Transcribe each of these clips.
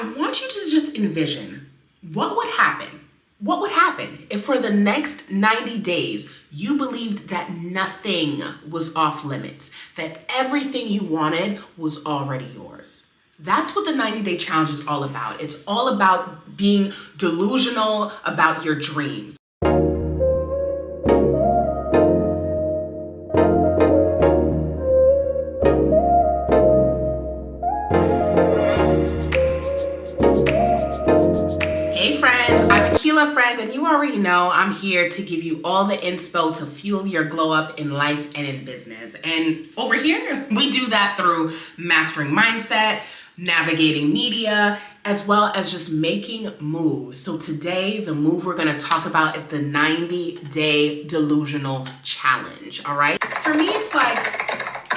want you to just envision what would happen. What would happen if for the next 90 days you believed that nothing was off limits, that everything you wanted was already yours? That's what the 90-day challenge is all about. It's all about being delusional about your dreams. Hey friends, I'm Akilah, friend, and you already know I'm here to give you all the inspo to fuel your glow up in life and in business. And over here, we do that through mastering mindset, navigating media, as well as just making moves. So today, the move we're gonna talk about is the 90-day delusional challenge, all right? For me, it's like,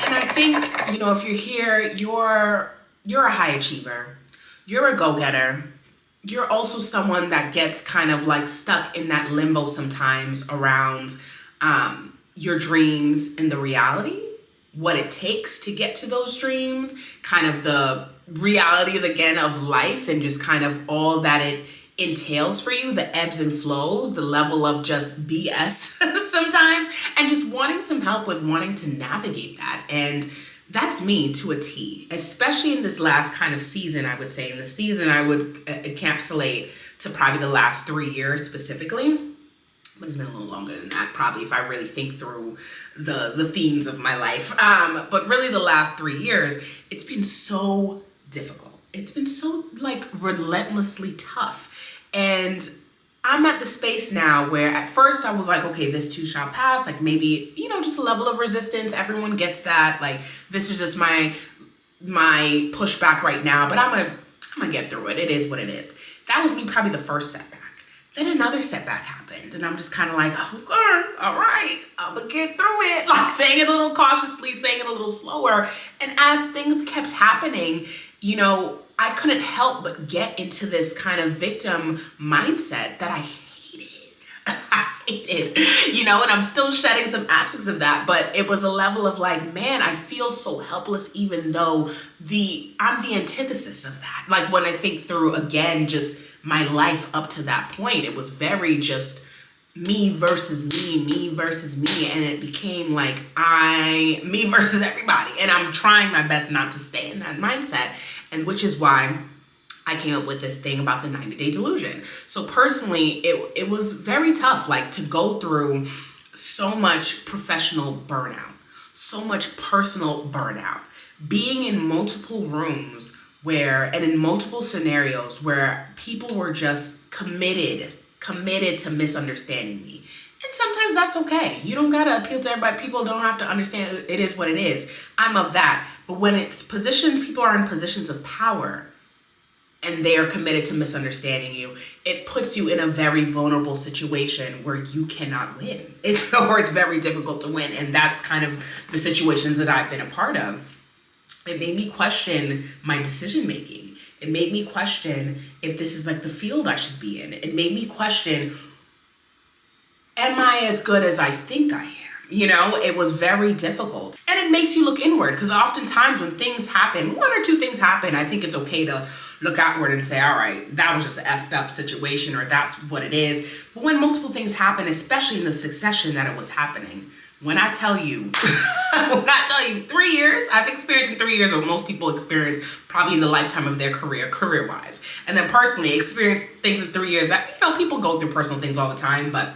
and I think, if you're here, you're a high achiever, you're a go-getter, you're also someone that gets kind of like stuck in that limbo sometimes around your dreams and the reality, what it takes to get to those dreams, kind of the realities again of life and just kind of all that it entails for you, the ebbs and flows, the level of just BS sometimes, and just wanting some help with wanting to navigate that. And that's me to a T, especially in this last kind of season, I would say. In the season, I would encapsulate to probably the last 3 years specifically, but it's been a little longer than that, probably, if I really think through the themes of my life. But really the last 3 years, it's been so difficult. It's been so relentlessly tough. And I'm at the space now where at first I was like, okay, this too shall pass. Like maybe, just a level of resistance. Everyone gets that. Like this is just my pushback right now, but I'm gonna get through it. It is what it is. That was me probably the first setback. Then another setback happened and I'm just kind of like, okay, all right, I'm gonna get through it. Like saying it a little cautiously, saying it a little slower. And as things kept happening, I couldn't help but get into this kind of victim mindset that I hated. I hated, and I'm still shedding some aspects of that, but it was a level of like, man, I feel so helpless, even though I'm the antithesis of that. Like when I think through again, just my life up to that point, it was very just me versus me versus me. And it became like me versus everybody. And I'm trying my best not to stay in that mindset. And which is why I came up with this thing about the 90-day delusion. So personally, it was very tough, to go through so much professional burnout, so much personal burnout, being in multiple rooms and in multiple scenarios where people were just committed to misunderstanding me. And sometimes that's okay. You don't gotta appeal to everybody. People don't have to understand. It is what it is. I'm of that. But when people are in positions of power and they are committed to misunderstanding you, it puts you in a very vulnerable situation where you cannot win. It's very difficult to win. And that's kind of the situations that I've been a part of. It made me question my decision making. It made me question if this is the field I should be in. It made me question, am I as good as I think I am? It was very difficult. And it makes you look inward because oftentimes when things happen, one or two things happen, I think it's okay to look outward and say, all right, that was just an effed up situation or that's what it is. But when multiple things happen, especially in the succession that it was happening, when I tell you 3 years, I've experienced in 3 years what most people experience probably in the lifetime of their career-wise. And then personally experience things in 3 years that, people go through personal things all the time, but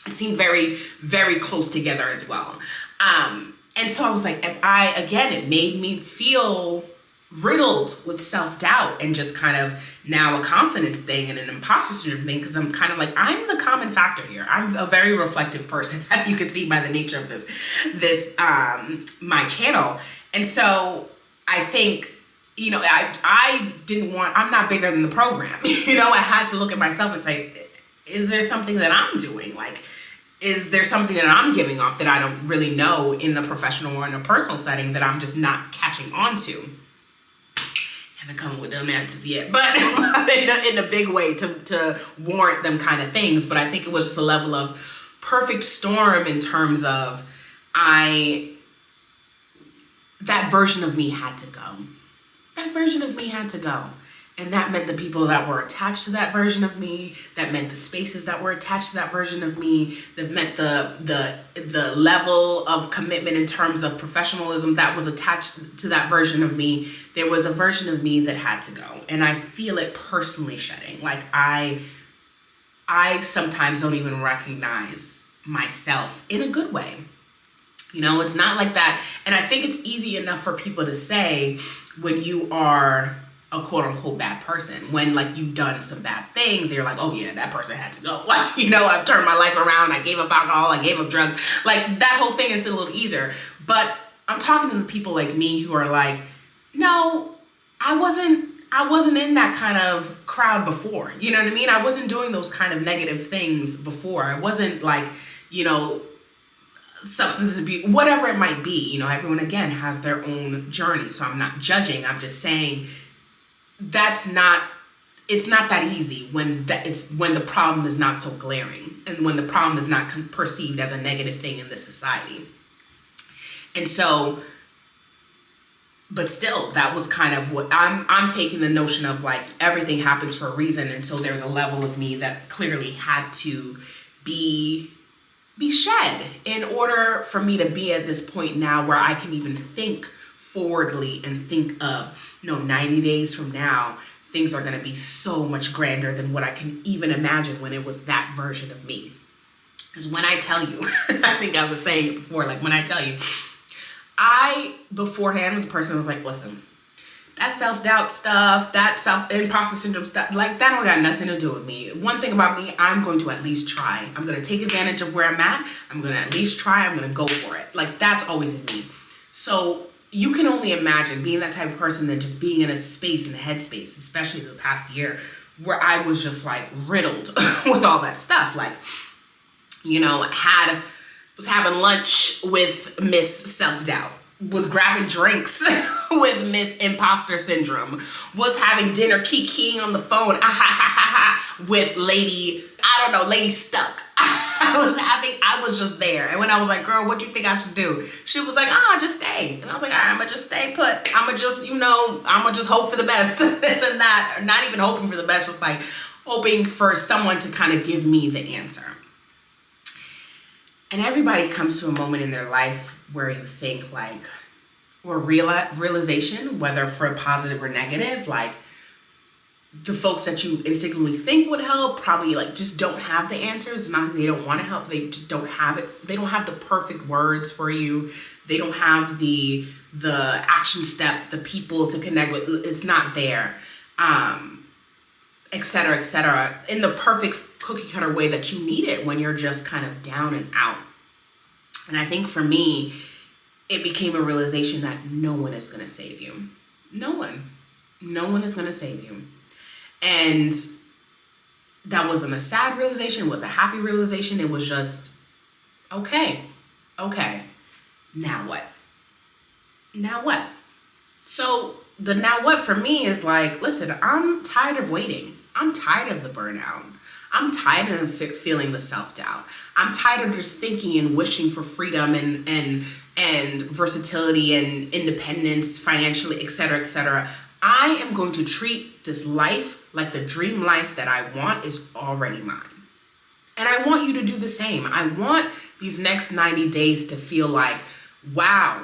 it seemed very, very close together as well. And so I was like, it made me feel riddled with self-doubt and just kind of now a confidence thing and an imposter syndrome thing, because I'm kind of like, I'm the common factor here. I'm a very reflective person, as you can see by the nature of this my channel. And so I think, I'm not bigger than the program. I had to look at myself and say, is there something that I'm doing? Is there something that I'm giving off that I don't really know in the professional or in a personal setting that I'm just not catching on to? Haven't come up with them answers yet, but in a big way to warrant them kind of things. But I think it was just a level of perfect storm in terms of that version of me had to go. That version of me had to go. And that meant the people that were attached to that version of me, that meant the spaces that were attached to that version of me, that meant the level of commitment in terms of professionalism that was attached to that version of me. There was a version of me that had to go. And I feel it personally shedding. Like I sometimes don't even recognize myself in a good way. You know, it's not like that. And I think it's easy enough for people to say when you are a quote unquote bad person, when like you've done some bad things and you're like, oh yeah, that person had to go. Like, you know, I've turned my life around. I gave up alcohol. I gave up drugs. Like that whole thing is a little easier. But I'm talking to the people like me who are like, no, I wasn't in that kind of crowd before. You know what I mean? I wasn't doing those kind of negative things before. I wasn't like, you know, substance abuse, whatever it might be. You know, everyone again has their own journey. So I'm not judging. I'm just saying it's not that easy when the problem is not so glaring and when the problem is not perceived as a negative thing in this society. And so, but still, that was kind of what I'm taking the notion of, like, everything happens for a reason. And so there's a level of me that clearly had to be shed in order for me to be at this point now where I can even think forwardly and think of, 90 days from now, things are going to be so much grander than what I can even imagine when it was that version of me. Because when I tell you, I think I was saying it before, like when I tell you, I beforehand was the person who was like, listen, that self-doubt stuff, that self-imposter syndrome stuff, like that don't got nothing to do with me. One thing about me, I'm going to at least try. I'm going to take advantage of where I'm at. I'm going to at least try. I'm going to go for it. Like that's always in me. So you can only imagine being that type of person than just being in a space, in a headspace, especially the past year, where I was just like riddled with all that stuff. Like, was having lunch with Miss Self-Doubt, was grabbing drinks with Miss Imposter Syndrome, was having dinner kikiing on the phone with Lady Stuck. I was just there. And when I was like, girl, what do you think I should do? She was like, just stay. And I was like, all right, I'm gonna just stay put. I'm gonna just hope for the best. This and that. Not even hoping for the best, just like hoping for someone to kind of give me the answer. And everybody comes to a moment in their life where you think like, or realization, whether for positive or negative, like the folks that you instinctively think would help probably like just don't have the answers. It's not that they don't want to help, they just don't have it. They don't have the perfect words for you. They don't have the action step, the people to connect with. It's not there, et cetera, in the perfect cookie cutter way that you need it when you're just kind of down and out. And I think for me, it became a realization that no one is going to save you. No one is going to save you. And that wasn't a sad realization. It was a happy realization. It was just, okay, now what? So the now what for me is like, listen, I'm tired of waiting. I'm tired of the burnout. I'm tired of feeling the self-doubt. I'm tired of just thinking and wishing for freedom and versatility and independence financially, et cetera. I am going to treat this life like the dream life that I want is already mine. And I want you to do the same. I want these next 90 days to feel like, wow,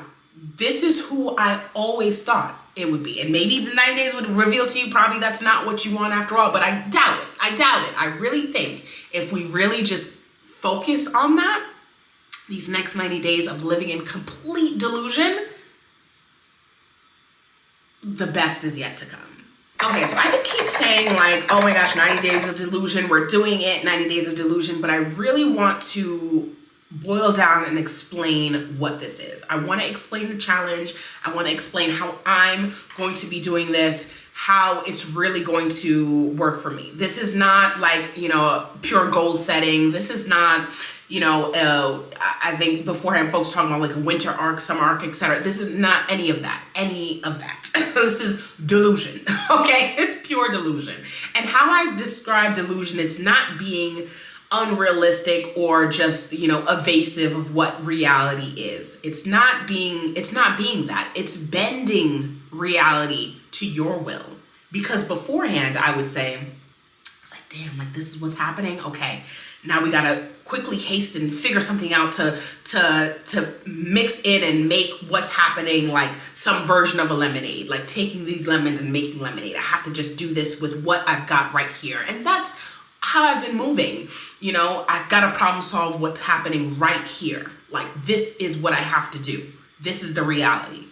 this is who I always thought it would be. And maybe the 9 days would reveal to you probably that's not what you want after all, but I doubt it. I really think if we really just focus on that, these next 90 days of living in complete delusion, the best is yet to come. Okay, so I could keep saying like, oh my gosh, 90 days of delusion, we're doing it, 90 days of delusion, but I really want to boil down and explain what this is. I want to explain the challenge. I want to explain how I'm going to be doing this, how it's really going to work for me. This is not like, pure goal setting. This is not, I think beforehand folks talking about like a winter arc, summer arc, etc. This is not any of that. This is delusion, okay? It's pure delusion. And how I describe delusion, it's not being unrealistic or just, evasive of what reality is. It's not being that. It's bending reality to your will. Because beforehand, I was like, damn, like this is what's happening. Okay, now we gotta quickly hasten and figure something out to mix in and make what's happening like some version of a lemonade, like taking these lemons and making lemonade. I have to just do this with what I've got right here. And that's how I've been moving. You know, I've got to problem solve what's happening right here. Like, this is what I have to do. This is the reality.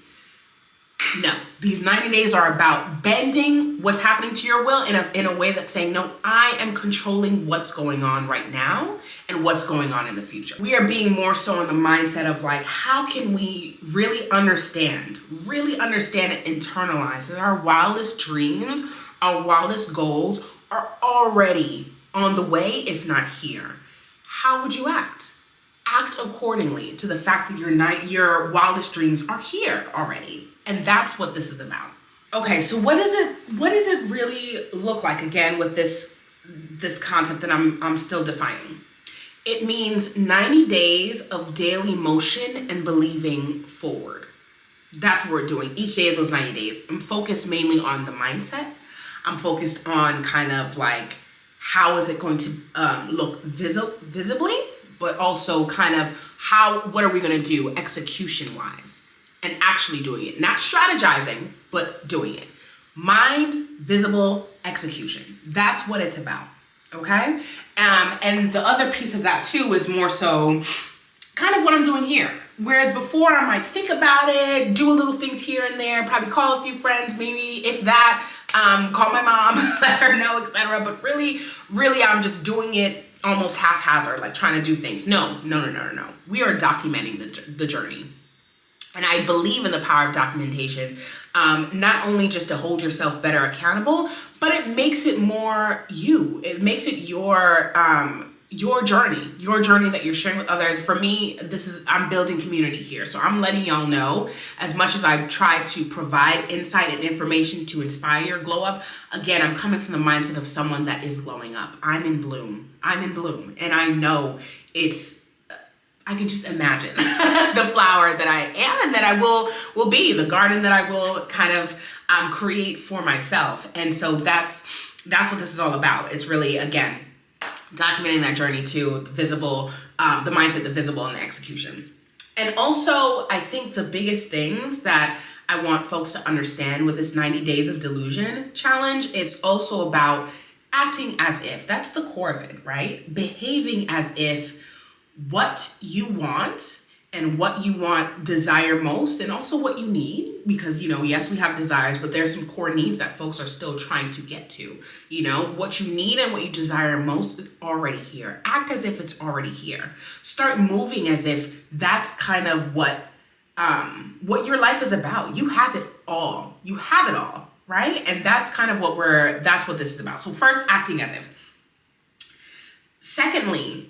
No, these 90 days are about bending what's happening to your will in a way that's saying, no, I am controlling what's going on right now and what's going on in the future. We are being more so in the mindset of like, how can we really understand and internalize that our wildest dreams, our wildest goals are already on the way, if not here. How would you act? Act accordingly to the fact that your wildest dreams are here already. And that's what this is about. Okay, so what does it really look like again with this concept that I'm still defining? It means 90 days of daily motion and believing forward. That's what we're doing each day of those 90 days. I'm focused mainly on the mindset. I'm focused on kind of like, how is it going to look visibly, but also kind of what are we going to do execution wise and actually doing it, not strategizing, but doing it. Mind, visible, execution. That's what it's about. Okay. And the other piece of that too is more so kind of what I'm doing here. Whereas before I'm like, think about it, do a little things here and there, probably call a few friends, maybe if that, call my mom, let her know, etc. But really, I'm just doing it almost haphazard, like trying to do things. No. We are documenting the journey. And I believe in the power of documentation, not only just to hold yourself better accountable, but it makes it more you. It makes it your journey that you're sharing with others. For me, I'm building community here. So I'm letting y'all know, as much as I try to provide insight and information to inspire your glow up, again, I'm coming from the mindset of someone that is glowing up. I'm in bloom. And I know I can just imagine the flower that I am and that I will be, the garden that I will kind of create for myself. And so that's what this is all about. It's really, again, documenting that journey to the visible, the mindset, the visible, and the execution. And also, I think the biggest things that I want folks to understand with this 90 days of delusion challenge is also about acting as if. That's the core of it, right? Behaving as if what you want and what you want desire most, and also what you need, because, yes, we have desires, but there's some core needs that folks are still trying to get to. What you need and what you desire most is already here. Act as if it's already here. Start moving as if that's kind of what your life is about. You have it all. You have it all, right? And that's kind of that's what this is about. So first, acting as if. Secondly,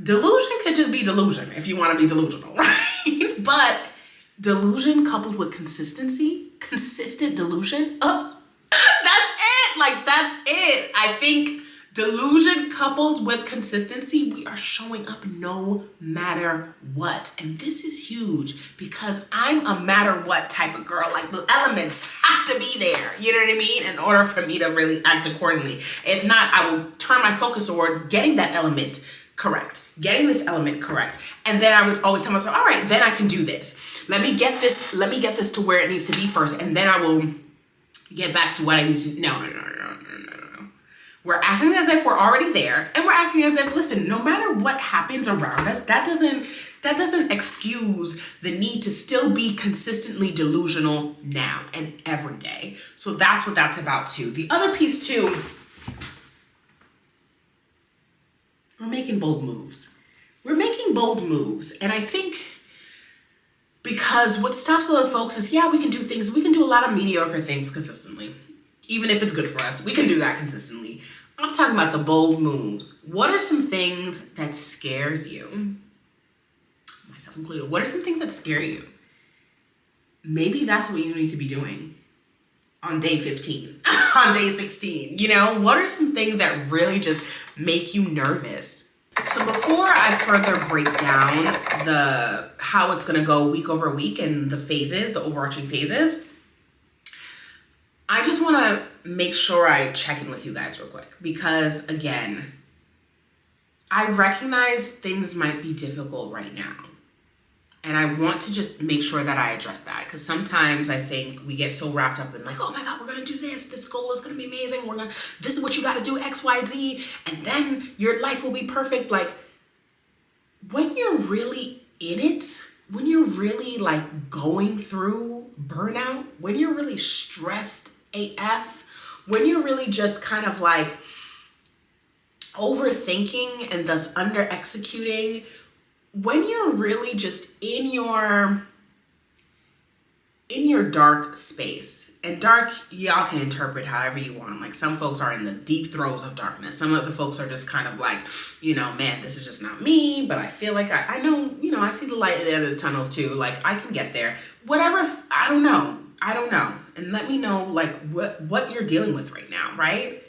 delusion could just be delusion if you want to be delusional, right? But delusion coupled with consistent delusion, that's it. Like, that's it. I think delusion coupled with consistency, we are showing up no matter what. And this is huge because I'm a matter what type of girl. Like, the elements have to be there, you know what I mean? In order for me to really act accordingly. If not, I will turn my focus towards getting that element correct. Getting this element correct. And then I would always tell myself, all right, then I can do this. Let me get this to where it needs to be first. And then I will get back to what I need to. No. We're acting as if we're already there. And we're acting as if, listen, no matter what happens around us, that doesn't excuse the need to still be consistently delusional now and every day. So that's what that's about too. The other piece too, we're making bold moves. And I think because what stops a lot of folks is, yeah, we can do things. We can do a lot of mediocre things consistently. Even if it's good for us, we can do that consistently. I'm talking about the bold moves. What are some things that scares you? Myself included. What are some things that scare you? Maybe that's what you need to be doing on day 15, on day 16. What are some things that really just make you nervous? So before I further break down how it's going to go week over week and the overarching phases, I just want to make sure I check in with you guys real quick because, again, I recognize things might be difficult right now. And I want to just make sure that I address that because sometimes I think we get so wrapped up in like, oh my God, we're going to do this. This goal is going to be amazing. This is what you got to do, X, Y, Z. And then your life will be perfect. Like when you're really in it, when you're really like going through burnout, when you're really stressed AF, when you're really just kind of like overthinking and thus under executing, when you're really just in your dark space, and dark, y'all can interpret however you want. Like some folks are in the deep throes of darkness. Some other folks are just kind of like, man, this is just not me, but I feel like I know, I see the light at the end of the tunnel too. Like I can get there. Whatever, I don't know. And let me know like what you're dealing with right now, right?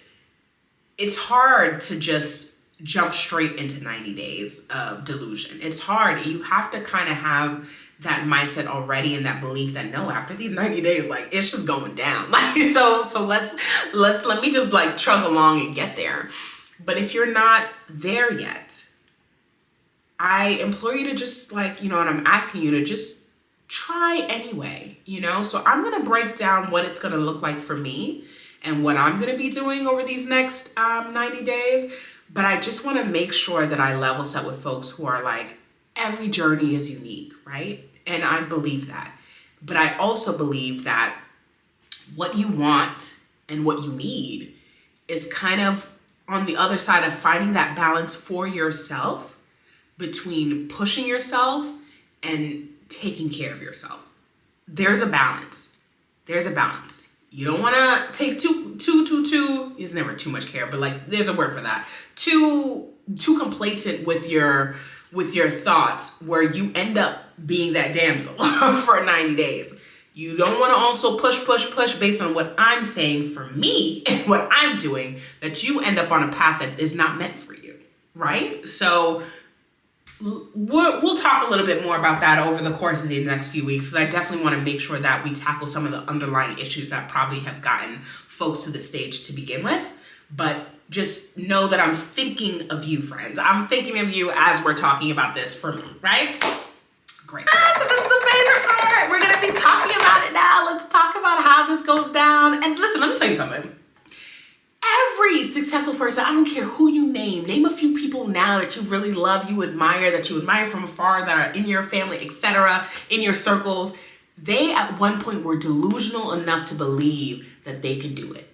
It's hard to just jump straight into 90 days of delusion. It's hard. You have to kind of have that mindset already and that belief that no, after these 90 days, like it's just going down. Like so let me just like chug along and get there. But if you're not there yet, I implore you to just like, and I'm asking you to just try anyway, So I'm going to break down what it's going to look like for me and what I'm going to be doing over these next 90 days. But I just want to make sure that I level set with folks who are like, every journey is unique, right? And I believe that. But I also believe that what you want and what you need is kind of on the other side of finding that balance for yourself between pushing yourself and taking care of yourself. There's a balance. You don't want to take too, it's never too much care, but like there's a word for that. Too complacent with your thoughts where you end up being that damsel for 90 days. You don't want to also push based on what I'm saying for me and what I'm doing, that you end up on a path that is not meant for you, right? So we'll talk a little bit more about that over the course of the next few weeks, because I definitely want to make sure that we tackle some of the underlying issues that probably have gotten folks to the stage to begin with. But just know that I'm thinking of you, friends. I'm thinking of you as we're talking about this for me, right? Great. So this is the favorite part. We're going to be talking about it now. Let's talk about how this goes down. And listen, let me tell you something. Every successful person, I don't care who you name a few people now that you really love, you admire, that you admire from afar, that are in your family, etc., in your circles. They at one point were delusional enough to believe that they could do it.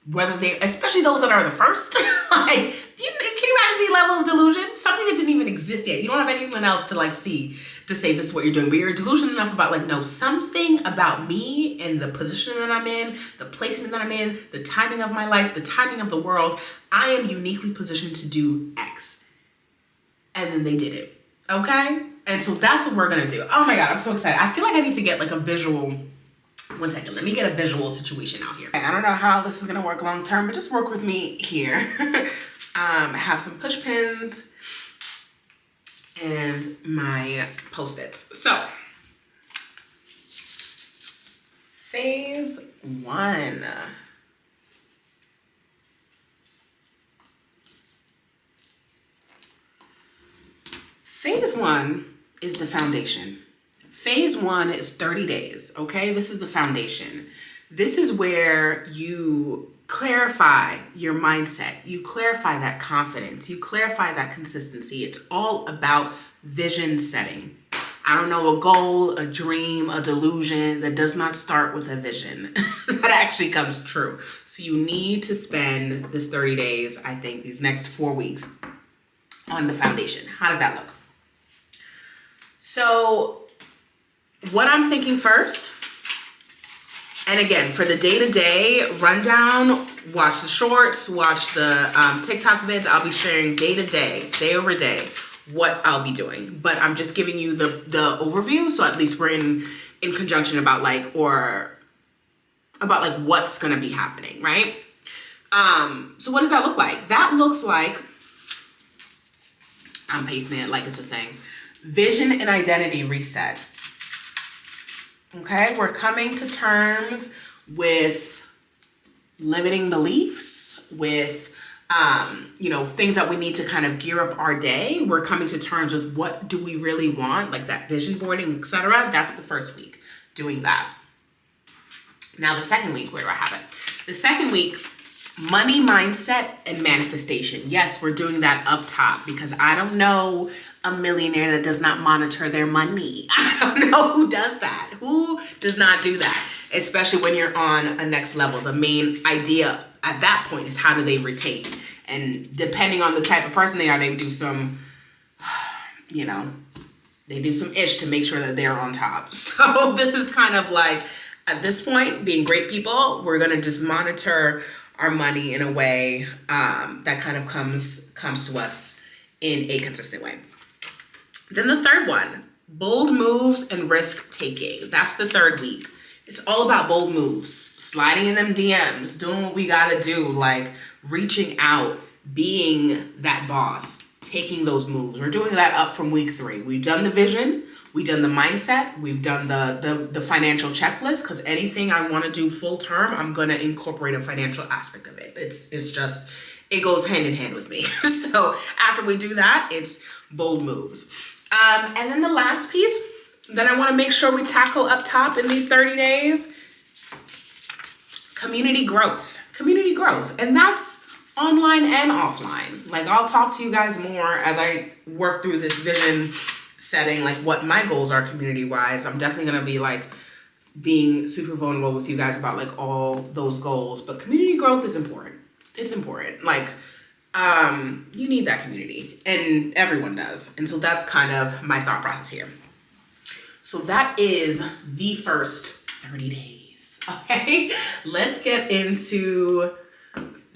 Whether they, especially those that are the first, like, can you imagine the level of delusion? Something that didn't even exist yet. You don't have anyone else to like see to say this is what you're doing, but you're delusional enough about like, no, something about me and the position that I'm in, the placement that I'm in, the timing of my life, the timing of the world, I am uniquely positioned to do X. And then they did it, okay? And so that's what we're gonna do. Oh my God, I'm so excited. I feel like I need to get like a visual. One second, let me get a visual situation out here. I don't know how this is gonna work long term, but just work with me here. Have some push pins and my Post-its. So, phase one. Phase one is the foundation. Phase one is 30 days, okay? This is the foundation. This is where you clarify your mindset. You clarify that confidence. You clarify that consistency. It's all about vision setting. I don't know, a goal, a dream, a delusion that does not start with a vision that actually comes true. So you need to spend this 30 days, I think, these next 4 weeks on the foundation. How does that look? So what I'm thinking first, and again, for the day-to-day rundown, watch the shorts, watch the TikTok vids. I'll be sharing day-to-day, day over day, what I'll be doing. But I'm just giving you the overview, so at least we're in conjunction about what's gonna be happening, right? So what does that look like? That looks like, I'm pasting it like it's a thing, vision and identity reset. Okay, we're coming to terms with limiting beliefs, with things that we need to kind of gear up our day. We're coming to terms with what do we really want, like that vision boarding, etc. That's the first week, doing that. Now the second week, where do I have it? The second week, money mindset and manifestation. Yes, we're doing that up top, because I don't know a millionaire that does not monitor their money. I don't know who does that. Who does not do that? Especially when you're on a next level. The main idea at that point is, how do they retain? And depending on the type of person they are, they do some, they do some ish to make sure that they're on top. So this is kind of like, at this point, being great people, we're going to just monitor our money in a way that kind of comes to us in a consistent way. Then the third one, bold moves and risk taking. That's the third week. It's all about bold moves, sliding in them DMs, doing what we got to do, like reaching out, being that boss, taking those moves. We're doing that up from week 3. We've done the vision. We've done the mindset. We've done the financial checklist, because anything I want to do full term, I'm going to incorporate a financial aspect of it. It's just, it goes hand in hand with me. So after we do that, it's bold moves. And then the last piece that I want to make sure we tackle up top in these 30 days, community growth. Community growth. And that's online and offline. Like, I'll talk to you guys more as I work through this vision setting, like what my goals are community wise. I'm definitely going to be like being super vulnerable with you guys about like all those goals, but community growth is important. It's important. Like, you need that community, and everyone does. And so that's kind of my thought process here. So that is the first 30 days. Okay, let's get into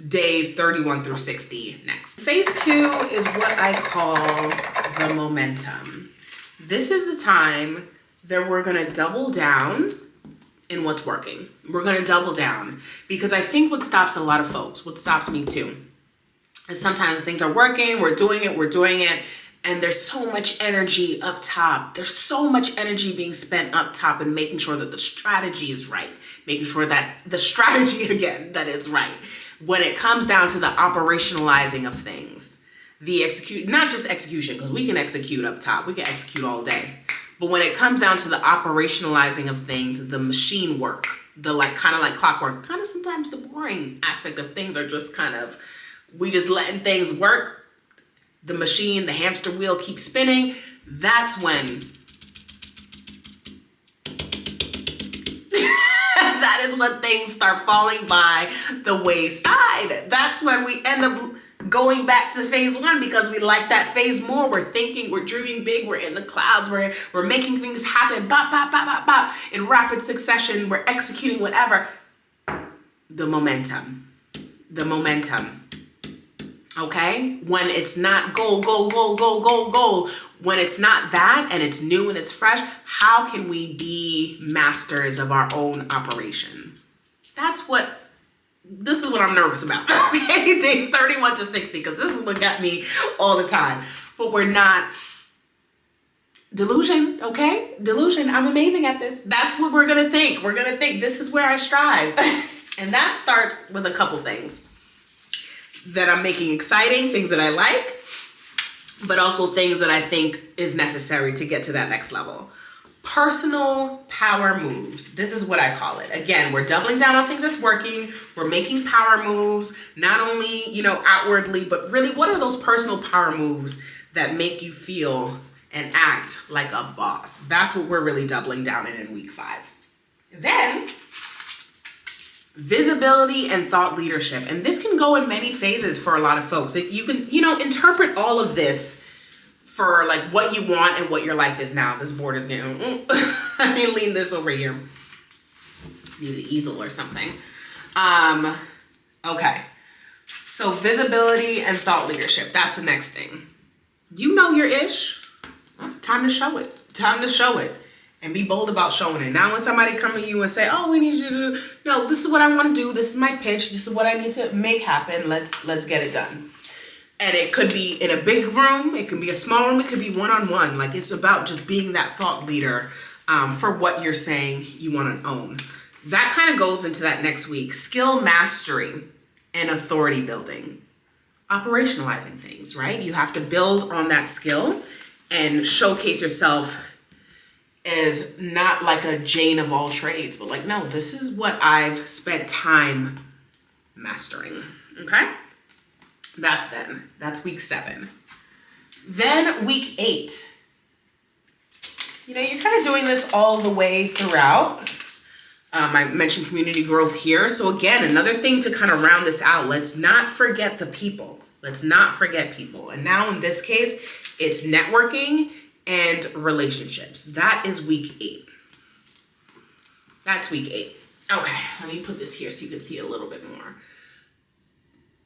days 31 through 60 next. Phase 2 is what I call the momentum. This is the time that we're gonna double down in what's working. We're gonna double down, because I think what stops a lot of folks, what stops me too, is sometimes things are working, we're doing it, and there's so much energy up top. There's so much energy being spent up top and making sure that the strategy is right, making sure that the strategy, again, that it's right. When it comes down to the operationalizing of things, not just execution, because we can execute up top, we can execute all day. But when it comes down to the operationalizing of things, the machine work, the kind of like clockwork, kind of sometimes the boring aspect of things are just kind of, we just letting things work. The machine, the hamster wheel keeps spinning. That's when that is when things start falling by the wayside. That's when we end up going back to phase 1, because we like that phase more. We're thinking, we're dreaming big, we're in the clouds, we're making things happen, bop, bop, bop, bop, bop, in rapid succession, we're executing whatever. The momentum. Okay? When it's not goal, when it's not that and it's new and it's fresh, how can we be masters of our own operation? This is what I'm nervous about. Okay? Days 31 to 60, because this is what got me all the time. But we're not. Delusion, okay? Delusion, I'm amazing at this. That's what we're going to think. We're going to think this is where I strive. And that starts with a couple things that I'm making exciting, things that I like, but also things that I think is necessary to get to that next level. Personal power moves. This is what I call it. Again, we're doubling down on things that's working. We're making power moves, not only, outwardly, but really, what are those personal power moves that make you feel and act like a boss? That's what we're really doubling down in week 5. Then, visibility and thought leadership. And this can go in many phases for a lot of folks. You can, interpret all of this for like what you want and what your life is now. This board is getting, I mean, lean this over here. Need an easel or something. Okay. So visibility and thought leadership. That's the next thing. You know your ish. Time to show it. And be bold about showing it. Now when somebody come to you and say, oh, we need you to do, no, this is what I want to do. This is my pitch. This is what I need to make happen. Let's get it done. And it could be in a big room. It can be a small room. It could be one-on-one. Like, it's about just being that thought leader for what you're saying you want to own. that kind of goes into that next week. Skill mastery and authority building. Operationalizing things, right? You have to build on that skill and showcase yourself as not like a Jane of all trades, but like, no, this is what I've spent time mastering, okay? That's week 7. Then week 8. You know, you're kind of doing this all the way throughout. I mentioned community growth here. So again, another thing to kind of round this out, let's not forget the people. Let's not forget people. And now in this case, it's networking and relationships. That is week 8. That's week 8. Okay, let me put this here so you can see a little bit more.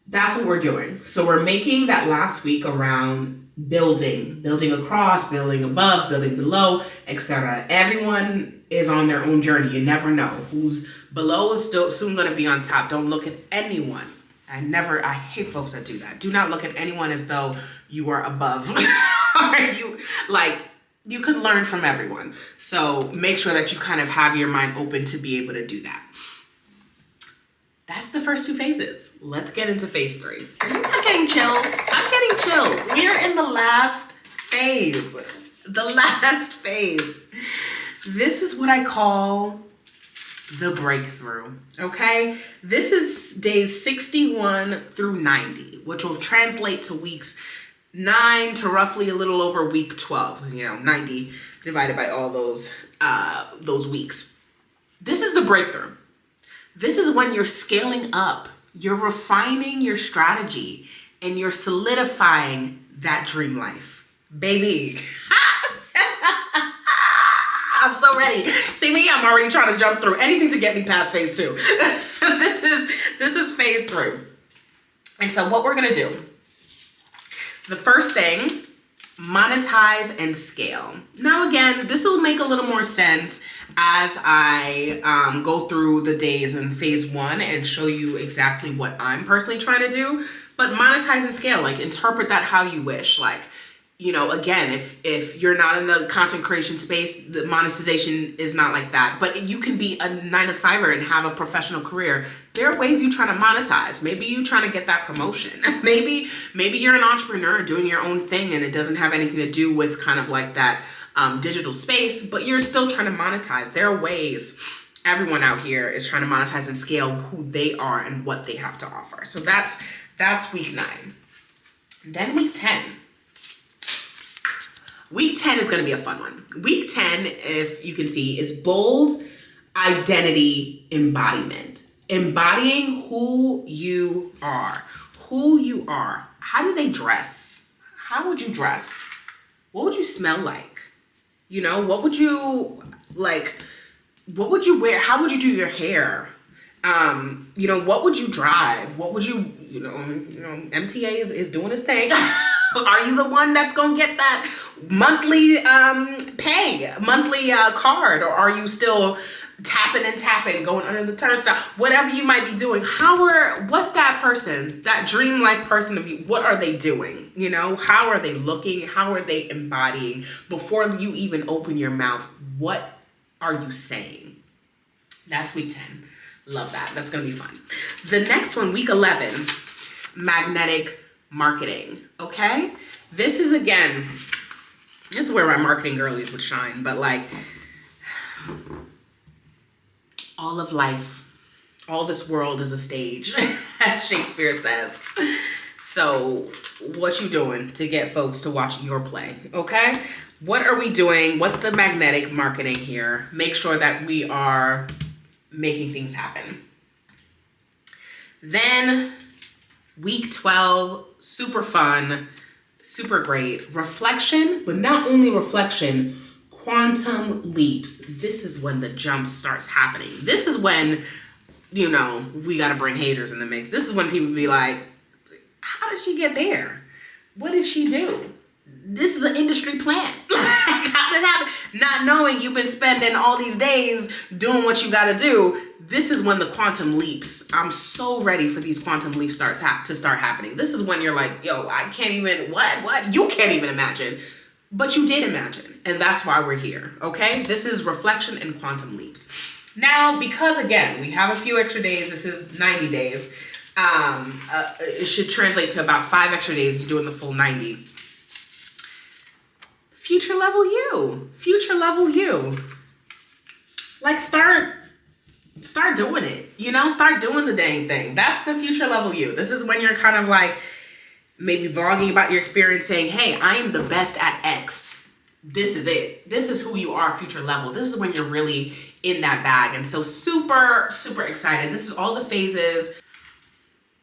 That's what we're doing. So we're making that last week around building across, building above, building below, etc. Everyone is on their own journey. You never know who's below is still soon going to be on top. Don't look at anyone. I hate folks that do that. Do not look at anyone as though you are above. You could learn from everyone. So make sure that you kind of have your mind open to be able to do that. That's the first 2 phases. Let's get into phase 3. I'm not getting chills. I'm getting chills. We are in the last phase. The last phase. This is what I call the breakthrough, okay? This is days 61 through 90, which will translate to weeks 9 to roughly a little over week 12. 90 divided by all those weeks. This is the breakthrough. This is when you're scaling up, you're refining your strategy, and you're solidifying that dream life. Baby. I'm so ready. See me? I'm already trying to jump through anything to get me past phase 2. This is phase 3. And so what we're going to do, the first thing, monetize and scale. Now, again, this will make a little more sense as I go through the days in phase 1 and show you exactly what I'm personally trying to do. But monetize and scale, like interpret that how you wish. Like, again, if you're not in the content creation space, the monetization is not like that. But you can be a 9-to-5-er and have a professional career. There are ways you're trying to monetize. Maybe you're trying to get that promotion. Maybe you're an entrepreneur doing your own thing and it doesn't have anything to do with kind of like that digital space, but you're still trying to monetize. There are ways. Everyone out here is trying to monetize and scale who they are and what they have to offer. So that's week 9. Then week 10. Week 10 is going to be a fun one. Week 10, if you can see, is bold identity embodiment. Embodying who you are. Who you are. How do they dress? How would you dress? What would you smell like? What would you like? What would you wear? How would you do your hair? What would you drive? What would you, MTA is doing its thing. Are you the one that's going to get that monthly monthly card? Or are you still tapping, going under the turnstile? Whatever you might be doing. What's that person, that dream life person of you? What are they doing? How are they looking? How are they embodying? Before you even open your mouth, what are you saying? That's week 10. Love that. That's going to be fun. The next one, week 11, magnetic marketing. Okay? This is where my marketing girlies would shine, but like all of life, all this world is a stage, as Shakespeare says. So what you doing to get folks to watch your play? Okay? What are we doing? What's the magnetic marketing here? Make sure that we are making things happen. Then week 12, super fun, super great. Reflection, but not only reflection, quantum leaps. This is when the jump starts happening. This is when, we got to bring haters in the mix. This is when people be like, how did she get there? What did she do? This is an industry plant. How did it happen? Not knowing you've been spending all these days doing what you got to do. This is when the quantum leaps. I'm so ready for these quantum leaps to start happening. This is when you're like, yo, I can't even, what? You can't even imagine. But you did imagine. And that's why we're here, okay? This is reflection and quantum leaps. Now, because again, we have a few extra days, this is 90 days, it should translate to about 5 extra days you're doing the full 90. Future level you. Like start doing it, start doing the dang thing. That's the future level you. This is when you're kind of like maybe vlogging about your experience saying, hey, I am the best at X. This is it. This is who you are, future level. This is when you're really in that bag. And so super, super excited. This is all the phases,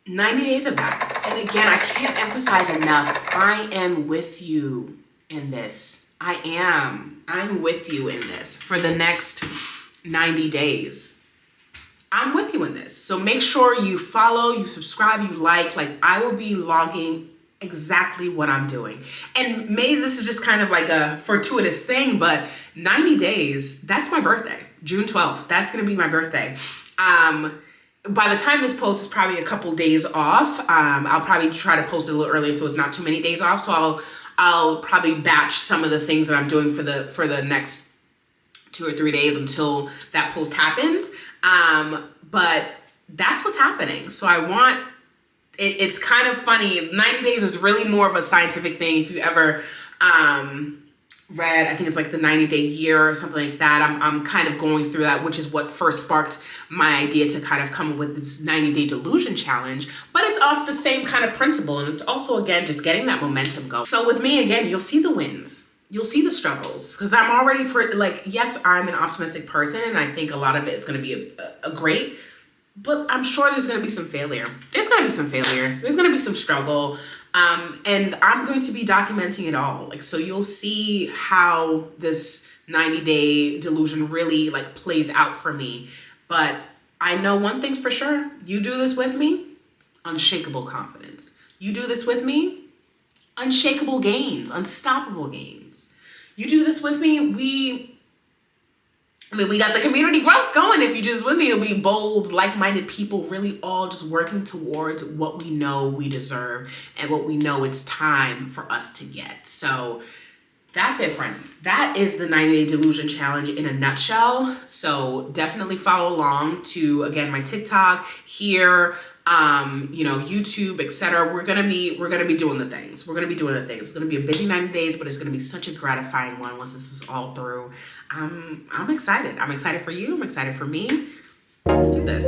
90 days of that. And again, I can't emphasize enough, I am with you in this. I'm with you in this for the next 90 days. I'm with you in this. So make sure you follow, you subscribe, you like I will be logging exactly what I'm doing. And maybe this is just kind of like a fortuitous thing, but 90 days, that's my birthday, June 12th. That's going to be my birthday. By the time this post is probably a couple days off. I'll probably try to post it a little earlier so it's not too many days off. So I'll probably batch some of the things that I'm doing for the next 2 or 3 days until that post happens. But that's what's happening. So I want, it's kind of funny. 90 days is really more of a scientific thing. If you ever read, I think it's like the 90-day year or something like that. I'm kind of going through that, which is what first sparked my idea to kind of come up with this 90-day delusion challenge. But it's off the same kind of principle. And it's also, again, just getting that momentum going. So with me, again, you'll see the wins. You'll see the struggles, because I'm already yes, I'm an optimistic person, and I think a lot of it is going to be a great, but I'm sure there's going to be some failure. There's going to be some struggle. And I'm going to be documenting it all. So you'll see how this 90-day delusion really plays out for me. But I know one thing's for sure. You do this with me, unshakable confidence. You do this with me, unshakable gains, unstoppable gains. You do this with me, we got the community growth going. If you do this with me, it'll be bold, like-minded people really all just working towards what we know we deserve and what we know it's time for us to get. So that's it, friends. That is the 90-day delusion challenge in a nutshell. So definitely follow along to, again, my TikTok here, YouTube, etc. We're gonna be doing the things. It's gonna be a busy 90 days, but it's gonna be such a gratifying one once this is all through. I'm excited. I'm excited for you. I'm excited for me. Let's do this.